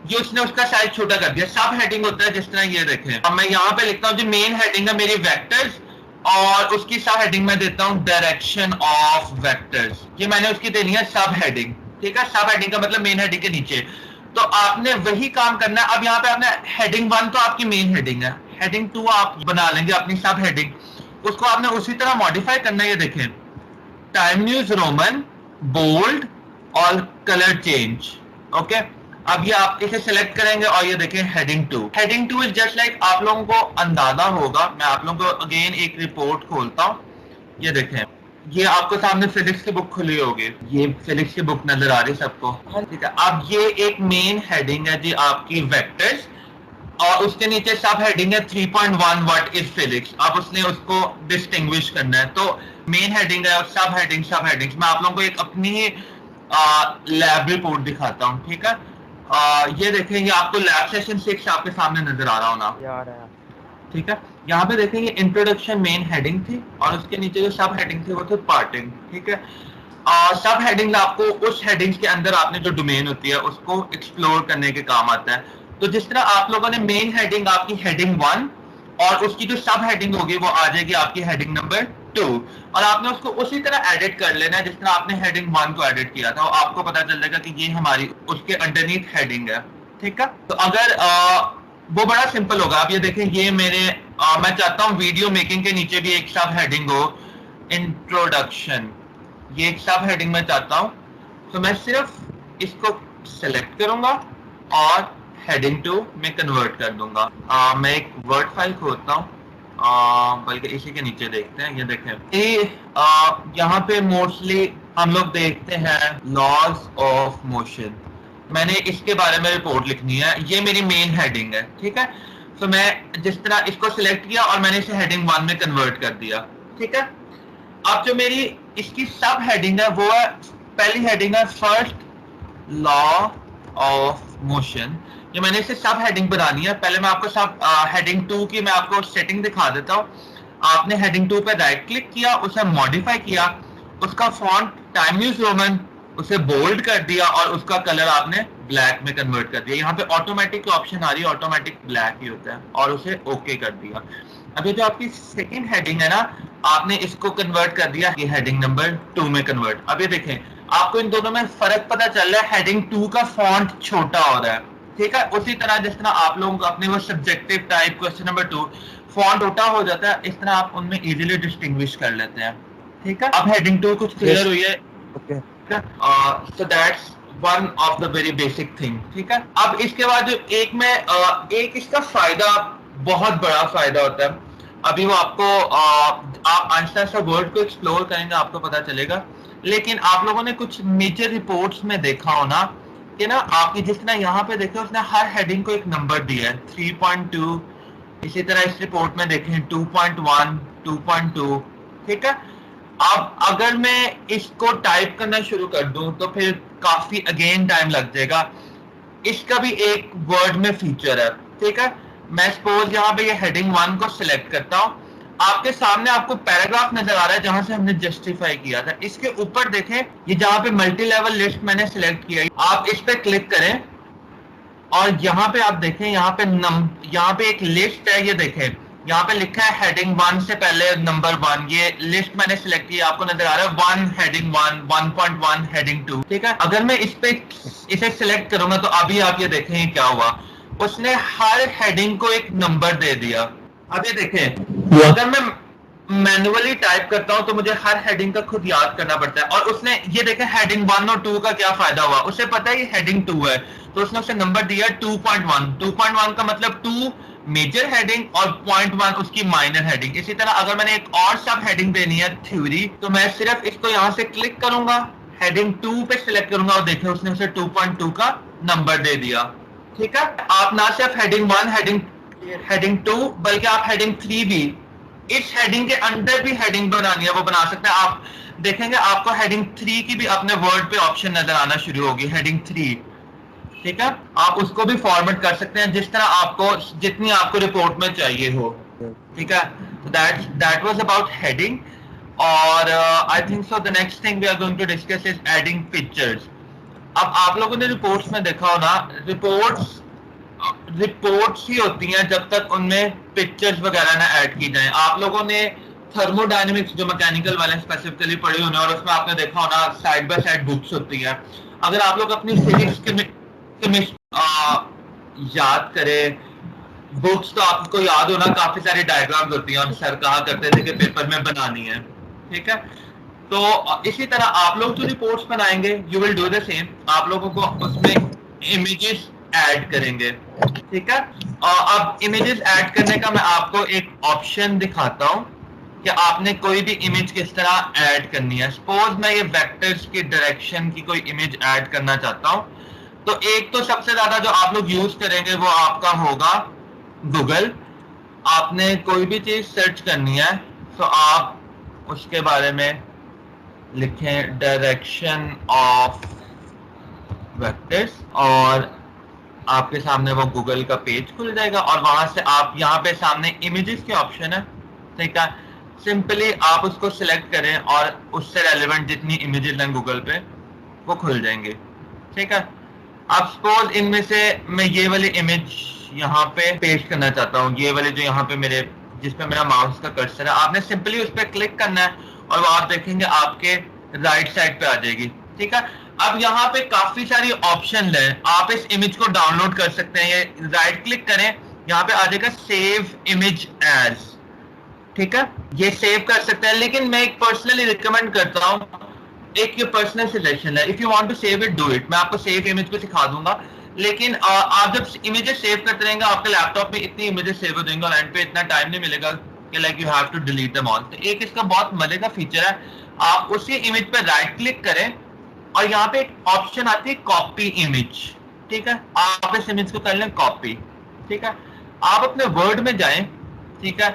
ये उसने उसका साइज छोटा कर दिया। सब हेडिंग होता है जिस तरह ये देखें, अब मैं यहाँ पे लिखता हूँ जो मेन हेडिंग है मेरी वेक्टर्स, और उसकी सब हेडिंग में देता हूँ डायरेक्शन ऑफ वेक्टर्स। ये मैंने उसकी देनी है सब हेडिंग, ठीक है। सब हेडिंग का मतलब मेन हेडिंग के नीचे। तो आपने वही काम करना है। अब यहाँ पे आपने हेडिंग 1 तो आपकी मेन हेडिंग है, हेडिंग 2 आप बना लेंगे अपनी सब हेडिंग, उसको आपने उसी तरह मॉडिफाई करना है। ये देखें, टाइम न्यूज रोमन, बोल्ड और कलर चेंज। ओके, अब ये आप इसे सिलेक्ट करेंगे और ये देखें heading 2। Heading 2 is just like, आप लोगों को अंदाजा होगा, मैं आप लोगों को अगेन एक रिपोर्ट खोलता हूँ। ये देखें, ये आपको सामने फिजिक्स की बुक खुली होगी, ये फिजिक्स की बुक नजर आ रही है सबको, ठीक है। अब ये एक मेन हेडिंग है जी आपकी वेक्टर्स, और उसके नीचे सब हेडिंग है 3.1 व्हाट इज फिजिक्स। अब उसने उसको डिस्टिंग्विश करना है, तो मेन हेडिंग है और सब हेडिंग्स। मैं आप लोगों को एक अपनी ही लैब रिपोर्ट दिखाता हूँ, ठीक है। ये देखें, ये आपको लैब सेशन 6 आपके सामने नजर आ रहा होना, यार है। ठीक है। यहाँ पे देखेंगे इंट्रोडक्शन मेन हेडिंग थी, और उसके नीचे जो सब हेडिंग थी वो थी पार्टिंग, ठीक है। सब हेडिंग आपको उस हेडिंग्स के अंदर आपने जो डोमेन होती है उसको एक्सप्लोर करने के काम आता है। तो जिस तरह आप लोगों ने मेन हेडिंग आपकी हेडिंग 1 और उसकी जो सब हेडिंग होगी वो आ जाएगी आपकी हेडिंग नंबर 2, और आपने उसको उसी तरह एडिट कर लेना है जिस तरह आपने हेडिंग 1 को एडिट किया था, और आपको पता चल जाएगा कि ये हमारी उसके अंडरनीथ हेडिंग है, ठीक है। तो अगर वो बड़ा सिंपल होगा। आप ये देखें, ये मेरे मैं चाहता हूँ वीडियो मेकिंग के नीचे भी एक सब हेडिंग हो, इंट्रोडक्शन, ये एक सब हेडिंग में चाहता हूं, तो मैं सिर्फ इसको सेलेक्ट करूंगा और हेडिंग 2 में कन्वर्ट कर दूंगा। मैं एक वर्ड फाइल खोलता हूं, बल्कि इसी के नीचे देखते हैं। ये देखें, ये यहाँ पे मोस्टली हम लोग देखते हैं लॉज ऑफ मोशन, मैंने इसके बारे में रिपोर्ट लिखनी है, ये मेरी मेन हेडिंग है, ठीक है। तो मैं जिस तरह इसको सिलेक्ट किया और मैंने इसे हेडिंग 1 में कन्वर्ट कर दिया, ठीक है। अब जो मेरी इसकी सब हेडिंग है वो है, पहली हेडिंग है फर्स्ट लॉ ऑफ मोशन। ये मैंने इसे सब हेडिंग बनानी है। पहले मैं आपको सब हेडिंग 2 की मैं आपको सेटिंग दिखा देता हूँ। आपने हेडिंग 2 पे राइट क्लिक किया, उसे मॉडिफाई किया, उसका फॉन्ट टाइम न्यूज रोमन उसे बोल्ड कर दिया, और उसका कलर आपने ब्लैक में कन्वर्ट कर दिया। यहाँ पे ऑटोमेटिक ऑप्शन आ रही है, ऑटोमेटिक ब्लैक ही होता है, और उसे ओके कर दिया। अब ये जो आपकी सेकंड हेडिंग है ना, आपने इसको कन्वर्ट कर दिया ये हेडिंग नंबर 2 में कन्वर्ट। अब ये देखें, आपको इन दोनों में फर्क पता चल रहा है, हेडिंग 2 का फॉन्ट छोटा हो रहा है, ठीक है। उसी तरह जिस तरह आप लोगों को अपने वो subjective type question number 2 font छोटा हो जाता है, इस तरह आप उनमें इजीली डिस्टिंग्विश कर लेते हैं, ठीक है। अब हेडिंग 2 कुछ क्लियर हुई है, okay. So that's one of the very basic thing, ठीक है। अब इसके बाद जो एक इसका फायदा, बहुत बड़ा फायदा होता है, अभी वो आपको आप आहिस्ता आहिस्ता वर्ड को एक्सप्लोर करेंगे आपको पता चलेगा। लेकिन आप लोगों ने कुछ मेजर रिपोर्ट्स में देखा हो ना कि ना, आपकी जिस तरह यहाँ पे देखे उसने हर हेडिंग को एक नंबर दिया है, 3.2, इसी तरह इस रिपोर्ट में देखें 2.1, 2.2, ठीक है। अब अगर मैं इसको टाइप करना शुरू कर दूं तो फिर काफी अगेन टाइम लग जाएगा। इसका भी एक वर्ड में फीचर है, ठीक है। मैं सपोज यहाँ पे ये हेडिंग 1 को सिलेक्ट करता हूँ, आपके सामने आपको पैराग्राफ नजर आ रहा है जहां से हमने जस्टिफाई किया था। इसके ऊपर देखें, ये जहां पे मल्टी लेवल लिस्ट मैंने सिलेक्ट किया, आप इस पे क्लिक करें और यहाँ पे आप देखें, यहाँ पे एक लिस्ट है, ये देखें यहाँ पे लिखा है हेडिंग 1 से पहले नंबर 1, ये लिस्ट मैंने सिलेक्ट की, आपको नजर आ रहा है 1 हेडिंग 1, 1.1 हेडिंग 2, ठीक है। अगर मैं इसे सिलेक्ट करूंगा तो अभी आप ये देखें क्या हुआ, उसने हर हेडिंग को एक नंबर दे दिया। अब ये देखें, अगर मैं मैन्युअली टाइप करता हूं तो मुझे हर हेडिंग का खुद याद करना पड़ता है, और उसने ये देखें हेडिंग 1 और 2 का क्या फायदा हुआ, उसे पता है ये हेडिंग 2 है, तो उसने उसे नंबर दिया 2.1। 2.1 का मतलब 2 मेजर हेडिंग और 0.1 उसकी माइनर हेडिंग। इसी तरह अगर मैंने एक और सब हेडिंग देनी है थ्योरी, तो मैं सिर्फ इसको यहाँ से क्लिक करूंगा, हेडिंग 2 पे सिलेक्ट करूंगा, और देखें उसने उसे 2.2 का नंबर दे दिया, ठीक है। आप ना सिर्फ हेडिंग 1, हेडिंग 2, बल्कि आप हेडिंग 3 भी, इस हेडिंग के अंदर भी हेडिंग बनानी है वो बना सकते हैं। आप देखेंगे आपको हेडिंग 3 की भी अपने वर्ड पे ऑप्शन नजर आना शुरू होगी, हेडिंग 3, ठीक है। आप उसको भी फॉर्मेट कर सकते हैं जिस तरह आपको, जितनी आपको रिपोर्ट में चाहिए हो, ठीक है। That was about heading. और I think so the next thing we are going to discuss is adding pictures. अब आप लोगों ने रिपोर्ट्स में देखा हो ना, रिपोर्ट्स ही होती हैं जब तक उनमें पिक्चर्स वगैरह ना ऐड की जाए। आप लोगों ने थर्मोडायनेमिक्स जो मैकेनिकल वाले स्पेसिफिकली पढ़े होने, और उसमें आपने देखा होना साइड बाय साइड बुक्स होती है। अगर आप लोग अपनी फिजिक्स याद करें, बुक्स तो आपको याद हो ना, काफी सारी डायग्राम्स होती हैं, हम सर कहा करते थे कि पेपर में बनानी है, ठीक है। तो इसी तरह आप लोग जो रिपोर्ट्स बनाएंगे, you will do the same, आप लोगों को उसमें इमेजेस ऐड करेंगे, ठीक है। अब इमेजेस ऐड करने का मैं आपको एक ऑप्शन दिखाता हूँ कि आपने कोई भी इमेज किस तरह ऐड करनी है। सपोज मैं ये वेक्टर्स की डायरेक्शन की कोई इमेज ऐड करना चाहता हूँ, तो एक तो सबसे ज्यादा जो आप लोग यूज करेंगे वो आपका होगा गूगल। आपने कोई भी चीज सर्च करनी है तो आप उसके बारे में लिखें डायरेक्शन ऑफ वेक्टर्स, और आपके सामने वो गूगल का पेज खुल जाएगा, और वहां से आप यहाँ पे सामने इमेजेस के ऑप्शन है, ठीक है। सिंपली आप उसको सिलेक्ट करें और उससे रेलेवेंट जितनी इमेजेस हैं गूगल पे वो खुल जाएंगे, ठीक है। अब सपोज इनमें से मैं ये वाली इमेज यहाँ पे पेस्ट करना चाहता हूँ, ये वाले जो यहाँ पे मेरे जिस पे मेरा माउस का कर्सर है, आपने सिंपली उस पर क्लिक करना है और वो आप देखेंगे आपके राइट साइड पे आ जाएगी, ठीक है। अब यहाँ पे काफी सारी ऑप्शन है, आप इस इमेज को डाउनलोड कर सकते हैं, ये राइट क्लिक करें, यहाँ पे आ जाएगा सेव इमेज एज, ठीक है, ये सेव कर सकते हैं। लेकिन मैं एक पर्सनली रिकमेंड करता हूँ, एक ये पर्सनल सिलेक्शन है, if you want to save it do it, मैं आपको सेव इमेज को सिखा दूंगा। लेकिन आप जब इमेजेस सेव करते रहेंगे आपके लैपटॉप में इतनी इमेजेस सेव हो जाएंगे और एंड पे इतना टाइम नहीं मिलेगा कि like you have to delete them all. तो एक इसका बहुत मजे का फीचर है, आप उसी इमेज पे राइट क्लिक करें और यहाँ पे एक ऑप्शन आती है कॉपी इमेज, ठीक है, आप इस इमेज को कर लें कॉपी, ठीक है। आप अपने वर्ड में जाएं, ठीक है,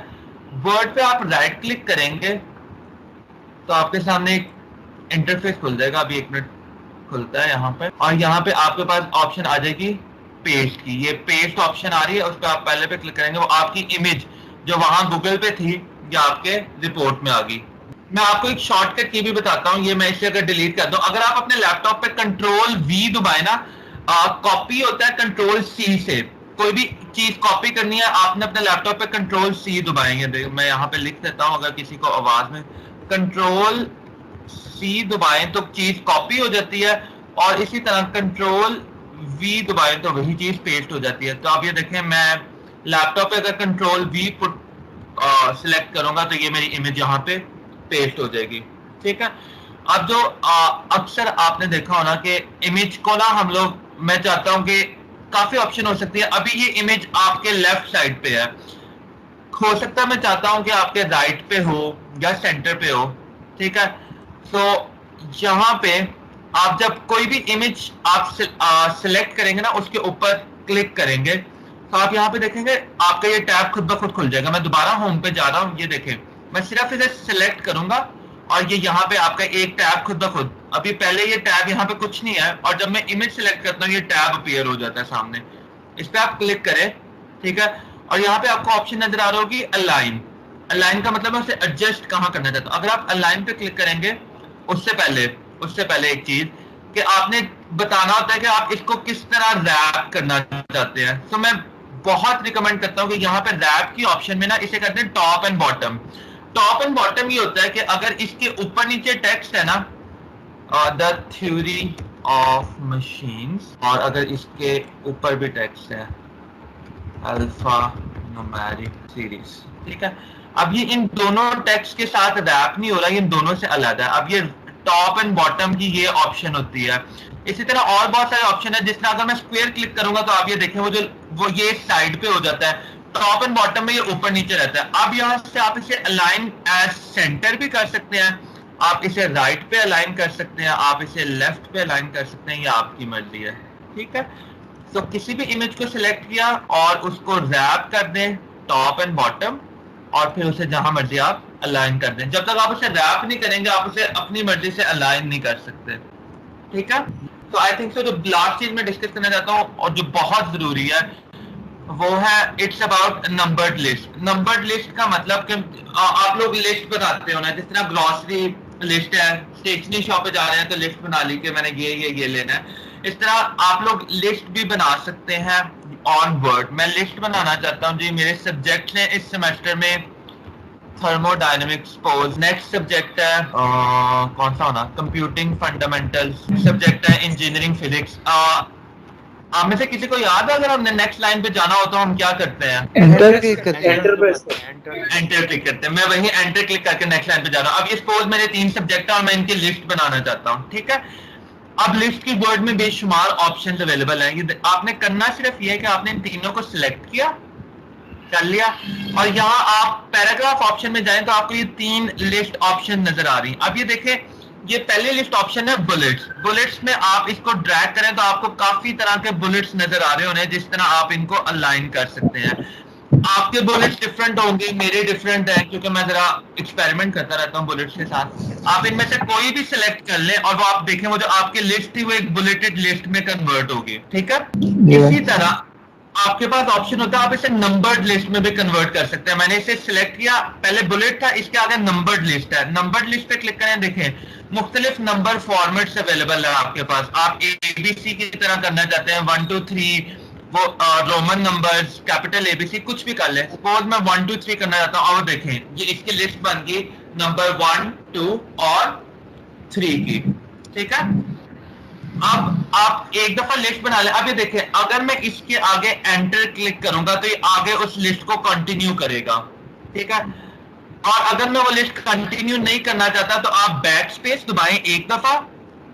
वर्ड पे आप राइट क्लिक करेंगे तो आपके सामने एक इंटरफेस खुल जाएगा, अभी 1 मिनट खुलता है यहाँ पे, और यहाँ पे आपके पास ऑप्शन आ जाएगी पेस्ट की, ये पेस्ट ऑप्शन आ रही है, उस पर आप पहले पे क्लिक करेंगे, वो आपकी इमेज जो वहां गूगल पे थी ये आपके रिपोर्ट में आ गई। मैं आपको एक शॉर्टकट की भी बताता हूँ, ये मैं इसे अगर डिलीट कर दूं, अगर आप अपने लैपटॉप पे कंट्रोल वी दबाए ना, कॉपी होता है कंट्रोल सी से, कोई भी चीज कॉपी करनी है आपने अपने लैपटॉप पे कंट्रोल सी दबाएंगे, मैं यहाँ पे लिख देता हूँ अगर किसी को आवाज में, कंट्रोल सी दबाएं तो चीज कॉपी हो जाती है, और इसी तरह कंट्रोल वी दबाएं तो वही चीज पेस्ट हो जाती है। तो आप ये देखें, मैं लैपटॉप पे अगर कंट्रोल वी पुट सिलेक्ट करूंगा तो ये मेरी इमेज यहाँ पे पेस्ट हो जाएगी, ठीक है। अब जो अक्सर आपने देखा होना कि इमेज को ना हम लोग, मैं चाहता हूं कि काफी ऑप्शन हो सकती है, अभी ये इमेज आपके लेफ्ट साइड पे है, हो सकता है मैं चाहता हूं कि आपके राइट पे हो या सेंटर पे हो, ठीक है। तो यहाँ पे आप जब कोई भी इमेज आप सिलेक्ट करेंगे ना, उसके ऊपर क्लिक करेंगे तो आप यहाँ पे देखेंगे आपका ये टैब खुद ब खुद खुल जाएगा। मैं दोबारा होम पे जा रहा हूँ, ये देखें, मैं सिर्फ इसे सिलेक्ट करूंगा और ये यहाँ पे आपका एक टैब खुद ब खुद, अभी पहले ये टैब यहाँ पे कुछ नहीं है, और जब मैं इमेज सिलेक्ट करता हूँ ये टैब अपीयर हो जाता है सामने, इस पे आप क्लिक करें, ठीक है। और यहाँ पे आपको ऑप्शन नजर आ रहा होगी अलाइन, अलाइन का मतलब है उसे एडजस्ट कहाँ करना चाहता हूँ। अगर आप अलाइन पे क्लिक करेंगे, उससे पहले एक चीज कि आपने बताना होता है कि आप इसको किस तरह रैप करना चाहते हैं। तो मैं बहुत रिकमेंड करता हूँ कि यहाँ पे रैप की ऑप्शन में ना इसे करते हैं top and bottom. Top and bottom ये होता है कि अगर इसके ऊपर नीचे टेक्स्ट है ना, द थ्योरी ऑफ मशीन्स, और अगर इसके ऊपर भी टेक्स्ट है अल्फा न्यूमेरिक सीरीज, ठीक है। अब ये इन दोनों टेक्स्ट के साथ रैप नहीं हो रहा, ये इन दोनों से अलग है। अब ये टॉप एंड बॉटम की ये ऑप्शन होती है। इसी तरह और बहुत सारे ऑप्शन है, जिस तरह अगर मैं स्क्वायर क्लिक करूंगा तो आप ये देखें वो ये साइड पे हो जाता है, टॉप एंड बॉटम में ये ऊपर नीचे रहता है। अब यहाँ से आप इसे अलाइन एज सेंटर भी कर सकते हैं, आप इसे राइट पे अलाइन कर सकते हैं, आप इसे लेफ्ट पे अलाइन कर सकते हैं, ये आपकी मर्जी है, ठीक है। तो किसी भी इमेज को सिलेक्ट किया और उसको रैप कर दें टॉप एंड बॉटम, और फिर उसे जहां मर्जी आप अलाइन कर दें। जब तक आप उसे रैप नहीं करेंगे आप उसे अपनी मर्जी से अलाइन नहीं कर सकते, ठीक है। तो आई थिंक सो जो लास्ट चीज मैं डिस्कस करना चाहता हूँ और जो बहुत जरूरी है वो है it's about numbered list. Numbered list का मतलब कि आप लोग लिस्ट बनाते हो ना, जिस तरह ग्रोसरी लिस्ट है, स्टेशनरी शॉप पे जा रहे हैं तो लिस्ट बना ली कि मैंने ये लेना है, इस तरह आप लोग लिस्ट भी बना सकते हैं ऑन वर्ड। मैं लिस्ट बनाना चाहता हूँ जी, मेरे सब्जेक्ट ने इस सेमेस्टर में थर्मोडायनेमिक्स पोज, नेक्स्ट सब्जेक्ट है कौन सा होना, कंप्यूटिंग फंडामेंटल्स, सब्जेक्ट है इंजीनियरिंग फिजिक्स, आप में से किसी को याद है अगर हमने नेक्स्ट लाइन पे जाना हो तो हम क्या करते हैं? एंटर क्लिक करते हैं। एंटर क्लिक करते हैं। मैं वही एंटर क्लिक करके नेक्स्ट लाइन पे जा रहा हूँ। अब ये सपोज मेरे 3 सब्जेक्ट है और मैं इनकी लिस्ट बनाना चाहता हूँ, ठीक है। अब लिस्ट की वर्ड में बेशुमार ऑप्शंस अवेलेबल हैं। ये आपने करना सिर्फ ये है कि आपने इन तीनों को सिलेक्ट किया, कर लिया, और यहाँ आप पैराग्राफ ऑप्शन में जाएं तो आपको ये 3 लिस्ट ऑप्शन नजर आ रही हैं। अब ये देखें, ये पहले लिस्ट ऑप्शन है बुलेट्स। बुलेट्स में आप इसको ड्रैग करें तो आपको काफी तरह के बुलेट्स नजर आ रहे होंगे जिस तरह आप इनको अलाइन कर सकते हैं। आपके बुलेट्स डिफरेंट होंगे, मेरे डिफरेंट हैं क्योंकि मैं जरा एक्सपेरिमेंट करता रहता हूँ बुलेट्स के साथ। आप इनमें से कोई भी सिलेक्ट कर लें और वो आप देखें वो जो आपकी लिस्ट थी वो एक बुलेटेड लिस्ट में कन्वर्ट होगी, ठीक है। इसी तरह आपके पास ऑप्शन होता है आप इसे नंबर्ड लिस्ट में भी कन्वर्ट कर सकते हैं। मैंने इसे सिलेक्ट किया, पहले बुलेट था, इसके आगे नंबर्ड लिस्ट है। नंबर्ड लिस्ट पे क्लिक करें, देखें मुख्तलिफ नंबर फॉर्मेट्स अवेलेबल है आपके पास। आप एबीसी की तरह करना चाहते हैं 1 2 3, वो रोमन नंबर्स, कैपिटल एबीसी, कुछ भी कर ले। सपोज मैं 1 2 3 करना चाहता हूँ और देखें ये इसकी लिस्ट बन गई नंबर 1 2 और 3 की, ठीक है। अब आप एक दफा लिस्ट बना ले। अब ये देखें अगर मैं इसके आगे एंटर क्लिक करूंगा तो ये आगे उस लिस्ट को कंटिन्यू करेगा, ठीक है। और अगर मैं वो लिस्ट कंटिन्यू नहीं करना चाहता तो आप बैक स्पेस दबाएं एक दफा,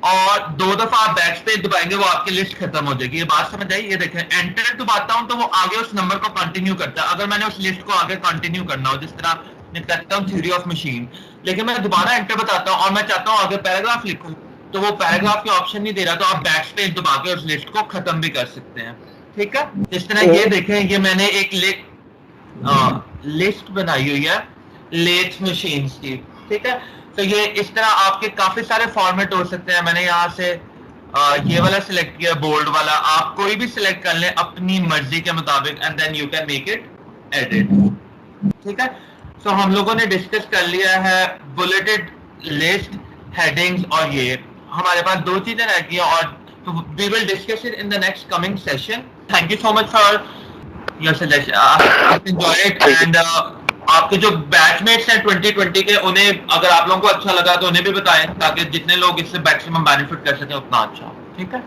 और 2 दफा आप बैक स्पेस दबाएंगे वो आपकी लिस्ट खत्म हो जाएगी। ये बात समझ आई? ये देखें एंटर दबाता हूं तो वो आगे उस नंबर को कंटिन्यू करता है। अगर मैंने उस लिस्ट को आगे कंटिन्यू करना हो, जिस तरह मैं करता हूं थ्योरी ऑफ मशीन, लेकिन मैं दोबारा एंटर बताता हूं और मैं चाहता हूं आगे पैराग्राफ लिखूं, तो वो पैराग्राफ के ऑप्शन नहीं दे रहा, तो आप बैक स्पेस दबा के उस लिस्ट को खत्म भी कर सकते हैं, ठीक है। इस तरह ये देखें, ये मैंने एक लिस्ट बनाई हुई है लेथ मशीन्स की, ठीक है। तो ये इस तरह आपके काफी सारे फॉर्मेट हो सकते हैं। मैंने यहाँ से ये वाला सिलेक्ट किया, बोल्ड वाला। आप कोई भी सिलेक्ट कर लें अपनी मर्जी के मुताबिक and then you can make it edit, ठीक है। तो हम लोगों ने डिस्कस कर लिया है बुलेटेड लिस्ट, हेडिंग्स, और ये हमारे पास 2 चीजें रह गई और we will discuss it in the next coming session. Thank you so much for your suggestion, enjoy it. And आपके जो बैचमेट्स हैं 2020 के, उन्हें अगर आप लोगों को अच्छा लगा तो उन्हें भी बताएं ताकि जितने लोग इससे मैक्सिमम बेनिफिट कर सकें उतना अच्छा, ठीक है।